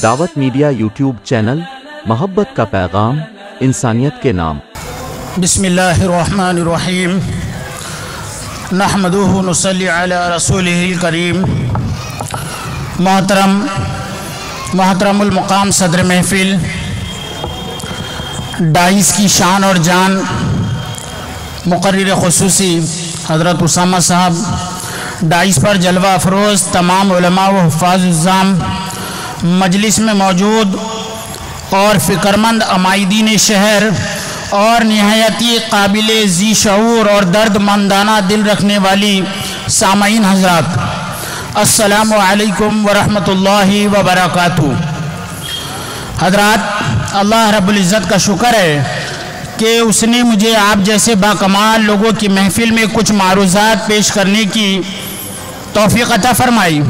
دعوت media YouTube channel, محبت کا پیغام، انسانیت کے نام۔ بسم اللہ الرحمن الرحیم، نحمدہ نصلی علی رسولہ الکریم۔ محترم المقام صدر محفل، ڈائس کی شان اور جان، مقرر خصوصی حضرت اسامہ صاحب، ڈائس پر جلوہ افروز تمام علماء و حفاظ الزام، مجلس میں موجود اور فکرمند عمائدین شہر اور نہایتی قابل ذی شعور اور درد مندانہ دل رکھنے والی سامعین حضرات، السلام علیکم ورحمۃ اللہ وبرکاتہ۔ حضرات، اللہ رب العزت کا شکر ہے کہ اس نے مجھے آپ جیسے باکمال لوگوں کی محفل میں کچھ معروضات پیش کرنے کی توفیق عطا فرمائی۔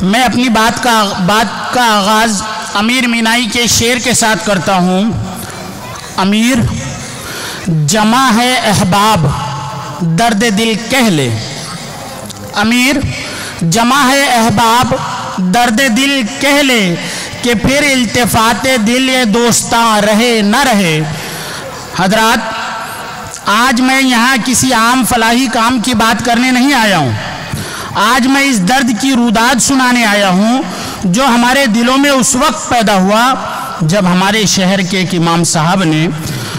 میں اپنی بات کا آغاز امیر مینائی کے شعر کے ساتھ کرتا ہوں۔ امیر، جمع ہے احباب درد دل کہہ لے، امیر جمع ہے احباب درد دل کہہ لے، کہ پھر التفات دل یہ دوستاں رہے نہ رہے۔ حضرات، آج میں یہاں کسی عام فلاحی کام کی بات کرنے نہیں آیا ہوں، آج میں اس درد کی روداد سنانے آیا ہوں جو ہمارے دلوں میں اس وقت پیدا ہوا جب ہمارے شہر کے ایک امام صاحب نے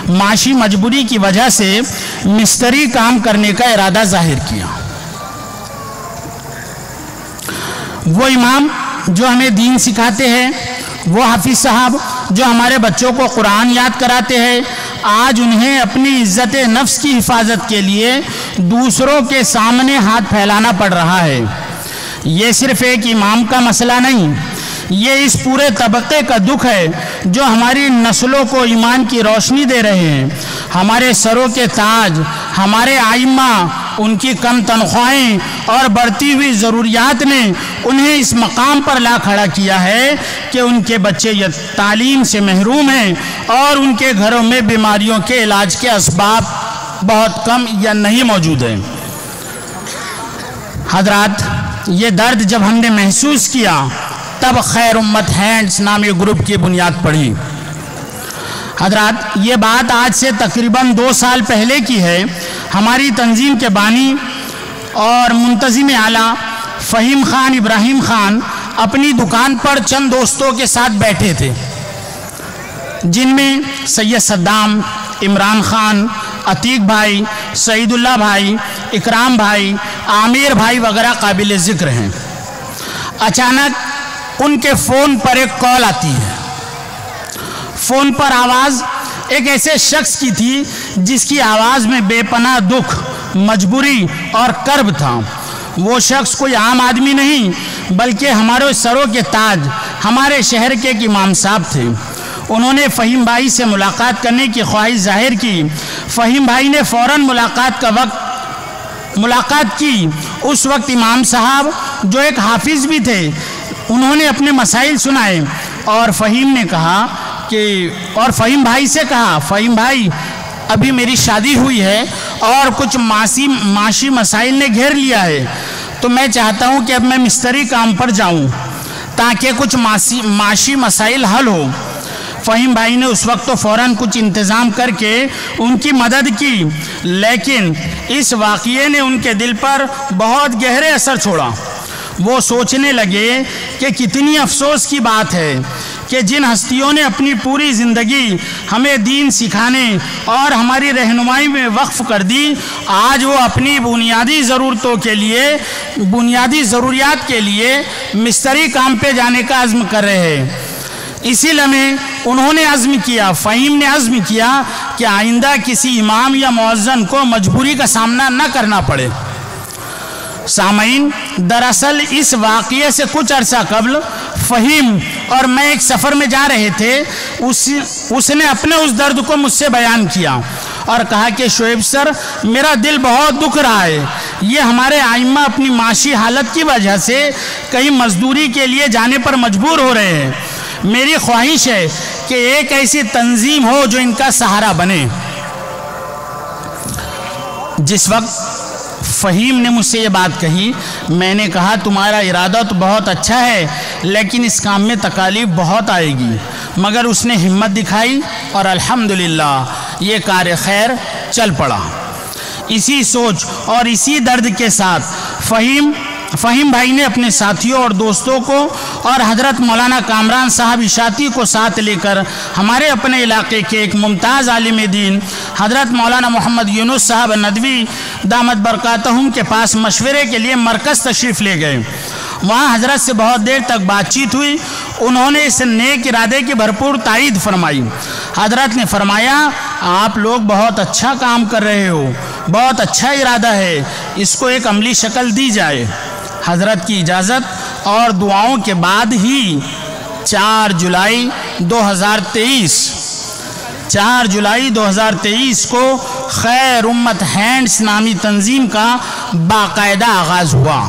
معاشی مجبوری کی وجہ سے مستری کام کرنے کا ارادہ ظاہر کیا۔ وہ امام جو ہمیں دین سکھاتے ہیں، وہ حافظ صاحب جو ہمارے بچوں کو قرآن یاد کراتے ہیں، آج انہیں اپنی عزت نفس کی حفاظت کے لیے دوسروں کے سامنے ہاتھ پھیلانا پڑ رہا ہے۔ یہ صرف ایک امام کا مسئلہ نہیں، یہ اس پورے طبقے کا دکھ ہے جو ہماری نسلوں کو ایمان کی روشنی دے رہے ہیں۔ ہمارے سروں کے تاج، ہمارے ائمہ، ان کی کم تنخواہیں اور بڑھتی ہوئی ضروریات نے انہیں اس مقام پر لا کھڑا کیا ہے کہ ان کے بچے تعلیم سے محروم ہیں اور ان کے گھروں میں بیماریوں کے علاج کے اسباب بہت کم یا نہیں موجود ہیں۔ حضرات، یہ درد جب ہم نے محسوس کیا تب خیر امت ہینڈز نامی گروپ کی بنیاد پڑی۔ حضرات، یہ بات آج سے تقریباً 2 سال پہلے کی ہے۔ ہماری تنظیم کے بانی اور منتظم اعلیٰ فہیم خان ابراہیم خان اپنی دکان پر چند دوستوں کے ساتھ بیٹھے تھے، جن میں سید صدام، عمران خان، عتیق بھائی، سعید اللہ بھائی، اکرام بھائی، عامر بھائی وغیرہ قابل ذکر ہیں۔ اچانک ان کے فون پر ایک کال آتی ہے۔ فون پر آواز ایک ایسے شخص کی تھی جس کی آواز میں بے پناہ دکھ، مجبوری اور کرب تھا۔ وہ شخص کوئی عام آدمی نہیں بلکہ ہمارے سروں کے تاج، ہمارے شہر کے ایک امام صاحب تھے۔ انہوں نے فہیم بھائی سے ملاقات کرنے کی خواہش ظاہر کی۔ فہیم بھائی نے فوراً ملاقات کی۔ اس وقت امام صاحب جو ایک حافظ بھی تھے، انہوں نے اپنے مسائل سنائے اور فہیم بھائی سے کہا، فہیم بھائی، ابھی میری شادی ہوئی ہے اور کچھ معاشی مسائل نے گھیر لیا ہے، تو میں چاہتا ہوں کہ اب میں مستری کام پر جاؤں تاکہ کچھ معاشی مسائل حل ہو۔ فہیم بھائی نے اس وقت تو فوراً کچھ انتظام کر کے ان کی مدد کی، لیکن اس واقعے نے ان کے دل پر بہت گہرے اثر چھوڑا۔ وہ سوچنے لگے کہ کتنی افسوس کی بات ہے کہ جن ہستیوں نے اپنی پوری زندگی ہمیں دین سکھانے اور ہماری رہنمائی میں وقف کر دی، آج وہ اپنی بنیادی ضروریات کے لیے مستری کام پہ جانے کا عزم کر رہے ہیں۔ اسی لمحے انہوں نے فہیم نے عزم کیا کہ آئندہ کسی امام یا مؤذن کو مجبوری کا سامنا نہ کرنا پڑے۔ سامعین، دراصل اس واقعے سے کچھ عرصہ قبل فہیم اور میں ایک سفر میں جا رہے تھے۔ اس نے اپنے اس درد کو مجھ سے بیان کیا اور کہا کہ شعیب سر، میرا دل بہت دکھ رہا ہے۔ یہ ہمارے ائمہ اپنی معاشی حالت کی وجہ سے کہیں مزدوری کے لیے جانے پر مجبور ہو رہے ہیں۔ میری خواہش ہے کہ ایک ایسی تنظیم ہو جو ان کا سہارا بنے۔ جس وقت فہیم نے مجھ سے یہ بات کہی، میں نے کہا تمہارا ارادہ تو بہت اچھا ہے لیکن اس کام میں تکالیف بہت آئے گی، مگر اس نے ہمت دکھائی اور الحمدللہ یہ کار خیر چل پڑا۔ اسی سوچ اور اسی درد کے ساتھ فہیم بھائی نے اپنے ساتھیوں اور دوستوں کو اور حضرت مولانا کامران صاحب اشاعتی کو ساتھ لے کر ہمارے اپنے علاقے کے ایک ممتاز عالم دین حضرت مولانا محمد یونس صاحب ندوی دامت برکاتہم کے پاس مشورے کے لیے مرکز تشریف لے گئے۔ وہاں حضرت سے بہت دیر تک بات چیت ہوئی، انہوں نے اس نیک ارادے کی بھرپور تائید فرمائی۔ حضرت نے فرمایا آپ لوگ بہت اچھا کام کر رہے ہو، بہت اچھا ارادہ ہے، اس کو ایک عملی شکل دی جائے۔ حضرت کی اجازت اور دعاؤں کے بعد ہی 4 جولائی 2023 کو خیر امت ہینڈز نامی تنظیم کا باقاعدہ آغاز ہوا۔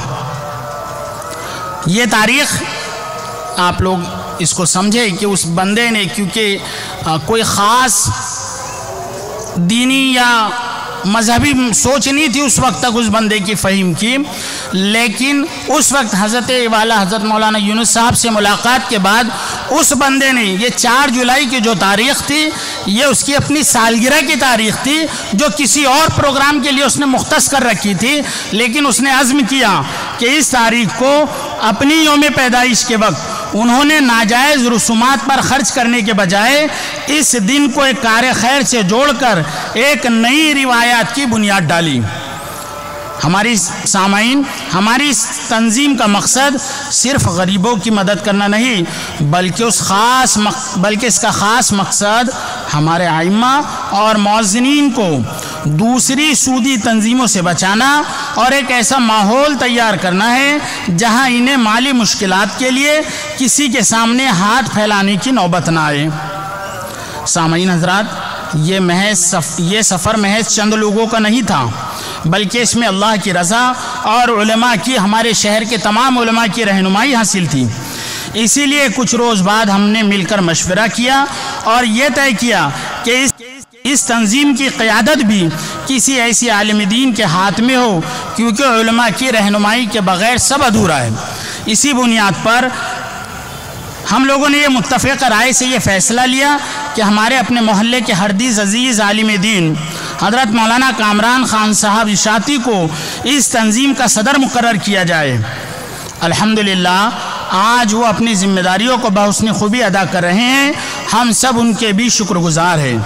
یہ تاریخ آپ لوگ اس کو سمجھے کہ اس بندے نے، کیونکہ کوئی خاص دینی یا مذہبی سوچ نہیں تھی اس وقت تک اس بندے کی فہیم کی، لیکن اس وقت حضرت والا حضرت مولانا یونس صاحب سے ملاقات کے بعد اس بندے نے یہ 4 جولائی کی جو تاریخ تھی یہ اس کی اپنی سالگرہ کی تاریخ تھی جو کسی اور پروگرام کے لیے اس نے مختص کر رکھی تھی، لیکن اس نے عزم کیا کہ اس تاریخ کو اپنی یوم پیدائش کے وقت انہوں نے ناجائز رسومات پر خرچ کرنے کے بجائے اس دن کو ایک کار خیر سے جوڑ کر ایک نئی روایات کی بنیاد ڈالی۔ ہماری سامعین، ہماری اس تنظیم کا مقصد صرف غریبوں کی مدد کرنا نہیں بلکہ اس کا خاص مقصد ہمارے ائمہ اور مؤذنین کو دوسری سودی تنظیموں سے بچانا اور ایک ایسا ماحول تیار کرنا ہے جہاں انہیں مالی مشکلات کے لیے کسی کے سامنے ہاتھ پھیلانے کی نوبت نہ آئے۔ سامعین حضرات، یہ سفر محض چند لوگوں کا نہیں تھا بلکہ اس میں اللہ کی رضا اور علماء کی، ہمارے شہر کے تمام علماء کی رہنمائی حاصل تھی۔ اسی لیے کچھ روز بعد ہم نے مل کر مشورہ کیا اور یہ طے کیا کہ اس تنظیم کی قیادت بھی کسی ایسی عالم دین کے ہاتھ میں ہو، کیونکہ علماء کی رہنمائی کے بغیر سب ادھورا ہے۔ اسی بنیاد پر ہم لوگوں نے یہ متفق رائے سے یہ فیصلہ لیا کہ ہمارے اپنے محلے کے ہردیز عزیز عالم دین حضرت مولانا کامران خان صاحب اشاعتی کو اس تنظیم کا صدر مقرر کیا جائے۔ الحمدللہ آج وہ اپنی ذمہ داریوں کو بحسن خوبی ادا کر رہے ہیں، ہم سب ان کے بھی شکر گزار ہیں۔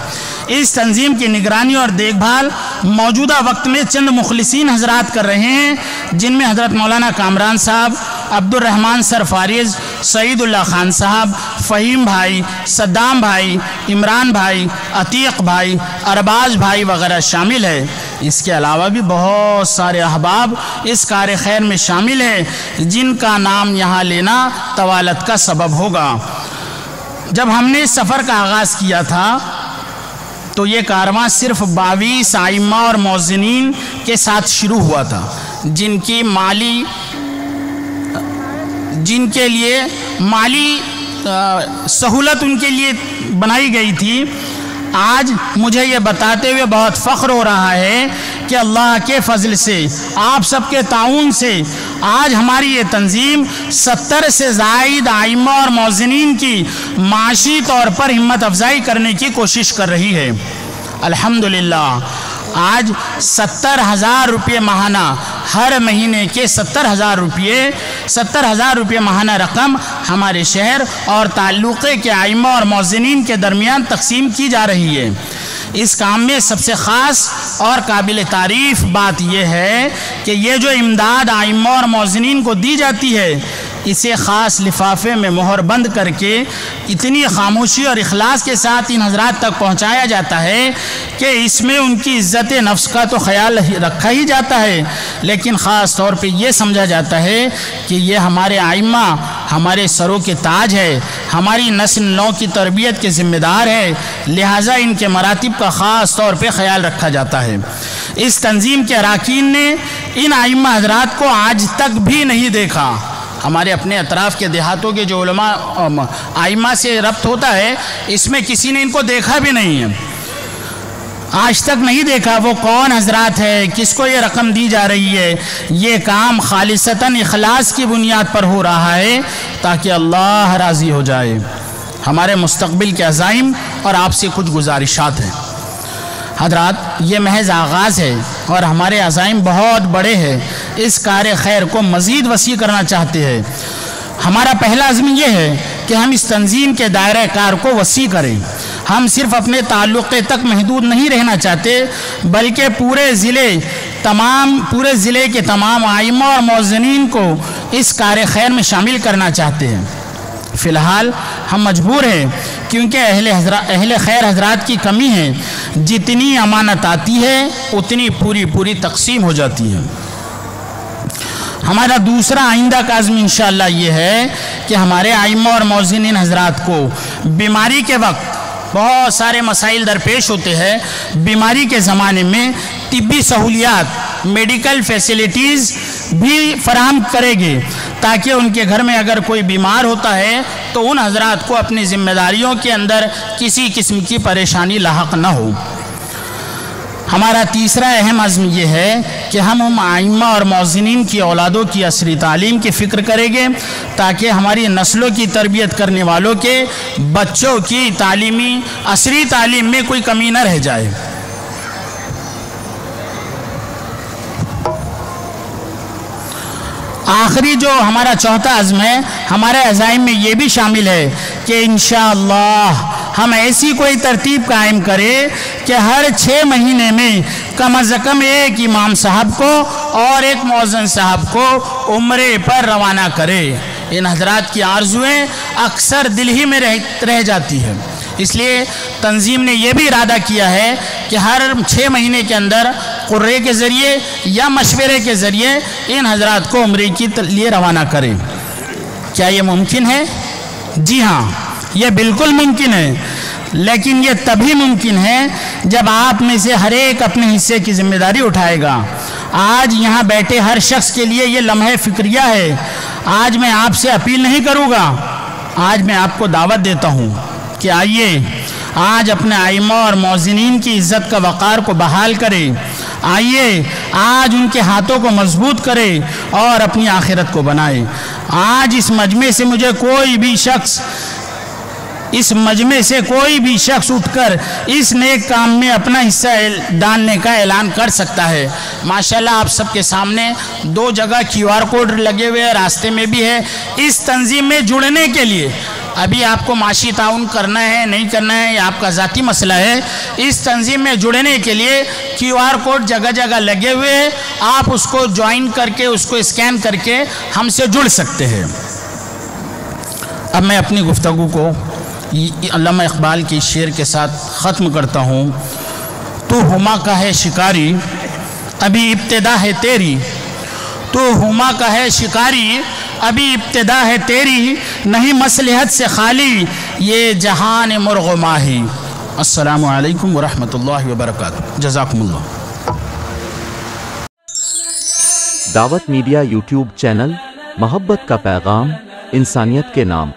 اس تنظیم کی نگرانی اور دیکھ بھال موجودہ وقت میں چند مخلصین حضرات کر رہے ہیں، جن میں حضرت مولانا کامران صاحب، عبد الرحمن سر فارز، سعید اللہ خان صاحب، فہیم بھائی، صدام بھائی، عمران بھائی، عتیق بھائی، ارباز بھائی وغیرہ شامل ہے۔ اس کے علاوہ بھی بہت سارے احباب اس کار خیر میں شامل ہیں جن کا نام یہاں لینا طوالت کا سبب ہوگا۔ جب ہم نے اس سفر کا آغاز کیا تھا تو یہ کارواں صرف 22 ائمہ اور مؤذنین کے ساتھ شروع ہوا تھا جن کے لیے مالی سہولت ان کے لیے بنائی گئی تھی۔ آج مجھے یہ بتاتے ہوئے بہت فخر ہو رہا ہے کہ اللہ کے فضل سے، آپ سب کے تعاون سے آج ہماری یہ تنظیم 70 سے زائد ائمہ اور مؤذنین کی معاشی طور پر ہمت افزائی کرنے کی کوشش کر رہی ہے۔ الحمدللہ آج 70,000 روپے ماہانہ، ہر مہینے کے 70,000 روپے ماہانہ رقم ہمارے شہر اور تعلقے کے ائمہ اور مؤذنین کے درمیان تقسیم کی جا رہی ہے۔ اس کام میں سب سے خاص اور قابل تعریف بات یہ ہے کہ یہ جو امداد ائمہ اور مؤذنین کو دی جاتی ہے اسے خاص لفافے میں مہر بند کر کے اتنی خاموشی اور اخلاص کے ساتھ ان حضرات تک پہنچایا جاتا ہے کہ اس میں ان کی عزت نفس کا تو خیال رکھا ہی جاتا ہے، لیکن خاص طور پہ یہ سمجھا جاتا ہے کہ یہ ہمارے ائمہ ہمارے سروں کے تاج ہے، ہماری نسل نو کی تربیت کے ذمہ دار ہے، لہٰذا ان کے مراتب کا خاص طور پہ خیال رکھا جاتا ہے۔ اس تنظیم کے اراکین نے ان ائمہ حضرات کو آج تک بھی نہیں دیکھا۔ ہمارے اپنے اطراف کے دیہاتوں کے جو علماء ائمہ سے ربط ہوتا ہے اس میں کسی نے ان کو دیکھا بھی نہیں ہے۔ آج تک نہیں دیکھا وہ کون حضرات ہے، کس کو یہ رقم دی جا رہی ہے. یہ کام خالصتاً اخلاص کی بنیاد پر ہو رہا ہے تاکہ اللہ راضی ہو جائے. ہمارے مستقبل کے عزائم اور آپ سے کچھ گزارشات ہیں. حضرات یہ محض آغاز ہے اور ہمارے عزائم بہت بڑے ہیں. اس کار خیر کو مزید وسیع کرنا چاہتے ہیں. ہمارا پہلا عزم یہ ہے کہ ہم اس تنظیم کے دائرہ کار کو وسیع کریں. ہم صرف اپنے تعلقے تک محدود نہیں رہنا چاہتے بلکہ پورے ضلع کے تمام ائمہ اور مؤذنین کو اس کار خیر میں شامل کرنا چاہتے ہیں. فی الحال ہم مجبور ہیں کیونکہ اہل خیر حضرات کی کمی ہے. جتنی امانت آتی ہے اتنی پوری تقسیم ہو جاتی ہے. ہمارا دوسرا آئندہ کا عزم انشاءاللہ یہ ہے کہ ہمارے ائمہ اور مؤذنین حضرات کو بیماری کے وقت بہت سارے مسائل درپیش ہوتے ہیں. بیماری کے زمانے میں طبی سہولیات، میڈیکل فیسلٹیز بھی فراہم کرے گے تاکہ ان کے گھر میں اگر کوئی بیمار ہوتا ہے تو ان حضرات کو اپنی ذمہ داریوں کے اندر کسی قسم کی پریشانی لاحق نہ ہو. ہمارا تیسرا اہم عزم یہ ہے کہ ہم ائمہ اور مؤذنین کی اولادوں کی عصری تعلیم کی فکر کریں گے تاکہ ہماری نسلوں کی تربیت کرنے والوں کے بچوں کی عصری تعلیم میں کوئی کمی نہ رہ جائے. آخری جو ہمارا چوتھا عزم ہے، ہمارے عزائم میں یہ بھی شامل ہے کہ انشاءاللہ ہم ایسی کوئی ترتیب قائم کریں کہ ہر 6 مہینے میں کم از کم ایک امام صاحب کو اور ایک مؤذن صاحب کو عمرے پر روانہ کرے. ان حضرات کی آرزویں اکثر دل ہی میں رہ جاتی ہیں. اس لیے تنظیم نے یہ بھی ارادہ کیا ہے کہ ہر 6 مہینے کے اندر قرے کے ذریعے یا مشورے کے ذریعے ان حضرات کو عمرے کے لیے روانہ کریں. کیا یہ ممکن ہے؟ جی ہاں، یہ بالکل ممکن ہے، لیکن یہ تبھی ممکن ہے جب آپ میں سے ہر ایک اپنے حصے کی ذمہ داری اٹھائے گا. آج یہاں بیٹھے ہر شخص کے لیے یہ لمحہ فکریہ ہے. آج میں آپ سے اپیل نہیں کروں گا، آج میں آپ کو دعوت دیتا ہوں کہ آئیے آج اپنے ائمہ اور مؤذنین کی عزت کا وقار کو بحال کرے. آئیے آج ان کے ہاتھوں کو مضبوط کرے اور اپنی آخرت کو بنائے. آج اس مجمع سے کوئی بھی شخص اٹھ کر اس نیک کام میں اپنا حصہ ڈالنے کا اعلان کر سکتا ہے. ماشاءاللہ آپ سب کے سامنے 2 جگہ QR کوڈ لگے ہوئے ہیں، راستے میں بھی ہے. اس تنظیم میں جڑنے کے لیے ابھی آپ کو معاشی تعاون کرنا ہے نہیں کرنا ہے یہ آپ کا ذاتی مسئلہ ہے. اس تنظیم میں جڑنے کے لیے QR کوڈ جگہ جگہ لگے ہوئے ہیں. آپ اس کو جوائن کر کے اس کو اسکین کر کے ہم سے جڑ سکتے ہیں. اب میں اپنی گفتگو کو علامہ اقبال کی شعر کے ساتھ ختم کرتا ہوں. تو ہما کا ہے شکاری ابھی ابتدا ہے تیری، تو ہما کا ہے شکاری ابھی ابتدا ہے تیری، نہیں مصلحت سے خالی یہ جہان مرغ و ماہی. السلام علیکم ورحمۃ اللہ وبرکاتہ. جزاکم اللہ. دعوت میڈیا یوٹیوب چینل، محبت کا پیغام، انسانیت کے نام.